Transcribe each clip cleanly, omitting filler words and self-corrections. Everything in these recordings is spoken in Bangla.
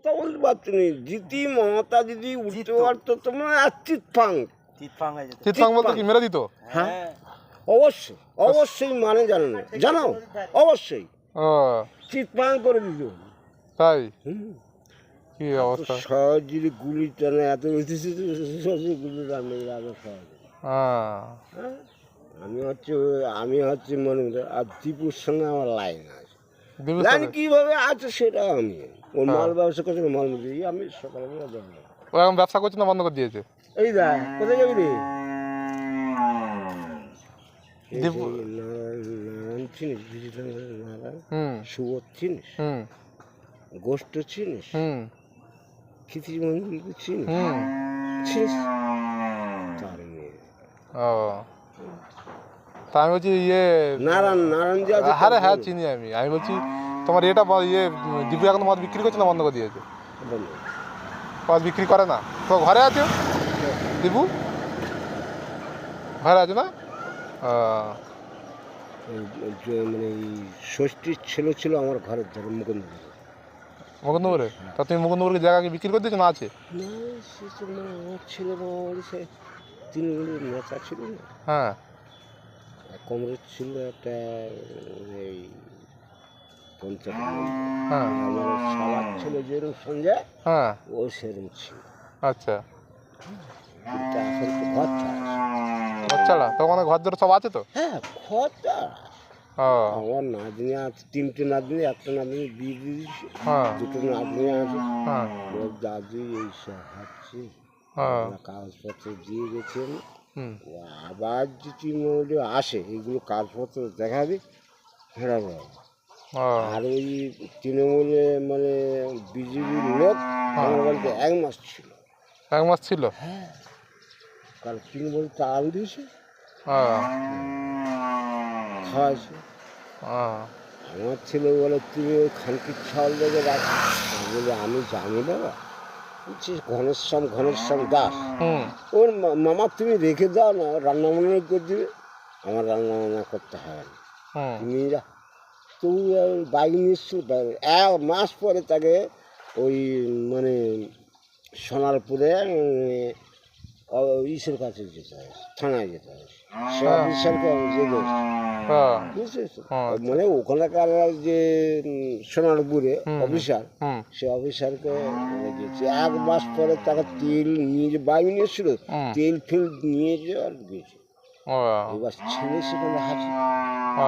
তা বলতে পারছি না, জিতি মমতা যদি উঠতে পারতো তোমার আর চিৎফাং চিৎফাং বলতে কি মেরে দিত? হ্যাঁ অবশ্যই অবশ্যই, মানে জানো না জানো অবশ্যই ও চিৎফাং করে দিত। তাই হুম, কি অবস্থা? সহজে গুলি টানে এত সহজে গুলি টানে এত সহজে। হ্যাঁ হ্যাঁ, আমি হচ্ছে মনে করি, আর দীপুর সঙ্গে আমার লাইন আছে। দিবুর লাইন সাথে কীভাবে আছে সেটা আমি ওর হ্যাঁ। মাল ব্যবসা করছে, মাল মুদি আমি সকালবেলা যাবো। ও এখন ব্যবসা করছে না বন্ধ করে দিয়েছে? এই দেখ কোথায় যাবি রে? এই দীপু সেই নারায়ণ চিনিস, বিজয় নারায়ণ, হুম সুবোধ চিনিস, হুম গোষ্ঠ চিনিস, হুম খিচিড়ি মন্দির চিনিস, হুম চিনিস তার মেয়ে ও তা আমি বলছি নারায়ণ যে আছে হ্যাঁ হ্যাঁ চিনি আমি বলছি তোমার এটা দীপু এখন মদ বিক্রি করছে না বন্ধ করে দিয়েছে? বলো। মদ বিক্রি করে না তো ঘরে আছে দীপু? ঘরে আছে না? মানে এই ষষ্ঠীর ছেলে ছিল আমার ঘরের ধরে মুকুন্দপুরে? তা তুমি মুকুন্দপুরকে জায়গা কি বিক্রি করে দিয়েছো না আছে? না, সে তো মানে আমার ছেলে বাবা সে তৃণমূলের নেতা ছিল না, হ্যাঁ কমরেড ছিল একটা এই পঞ্চায়েত মেম্বার। হ্যাঁ আমার সবার ছেলে যেরকম সঞ্জয় হ্যাঁ ও সেরকম ছিল, আচ্ছা কিন্তু এখন তো ঘর ছাড়া। ঘর ছাড়া তো ওখানে ঘর ধরে সব আছে তো? হ্যাঁ ঘর ছাড়া। ও আমার নাতনি আছে, তিনটে নাতনি, একটা নাতনি বিয়ে দিয়ে দিয়েছি, হ্যাঁ দুটো নাতনি আছে। হ্যাঁ ওর দাদু এইসব হচ্ছে, হ্যাঁ কাগজপত্র দিয়ে গেছেন। হুম ও আবার যদি মনে আসে এগুলো কাগজপত্র দেখাবে ফেরাবো। ও আর ওই তৃণমূলে মানে বিজেপির লোক আমার বাড়িতে 1 মাস ছিল। 1 মাস ছিল? হ্যাঁ, কারণ তৃণমূল টাল দিয়েছে, ও খাওয়াইছে। ও আমার ছেলে বলে তুমি ওই খানকির ছাওয়াল লেগে রাখো। আমি বলি আমি জানি বাবা, বলছি ঘনশ্যাম দাস, হুম ওর মামা তুমি রেখে দাও না, রান্না বান্না করে দিবে, আমার রান্না বান্না করতে হবে না, হুম তুমি যা। তো বাইক নিয়ে এসছিল, 1 মাস পরে তাকে ওই মানে সোনারপুরে ইসের কাছে যেতে হয়, থানায় যেতে হয়, সে অফিসারকে যেতে হ্যাঁ বুঝেছো? হ্যাঁ, মানে ওখানকার যে সোনারপুরে হুম, অফিসার, হুম সে অফিসারকে গেছে। 1 মাস পরে তাকে তেল নিয়ে যে বাইক নিয়ে এসছিল, হুম তেল ফেল নিয়ে যে আর গেছে। ও এবার ছেলে সেখানে হাসি, ও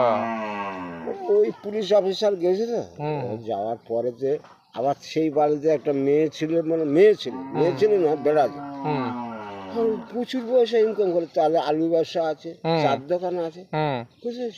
ওই পুলিশ অফিসার গেছে তো, হুম। যাওয়ার পরেতে আবার সেই বাড়িতে একটা মেয়ে ছিল, মানে মেয়ে ছিল না বেড়াতে, হুম প্রচুর পয়সা ইনকাম করে, তাহলে আলু ব্যবসা আছে, হুম। চার দোকান আছে, হুম বুঝেছ?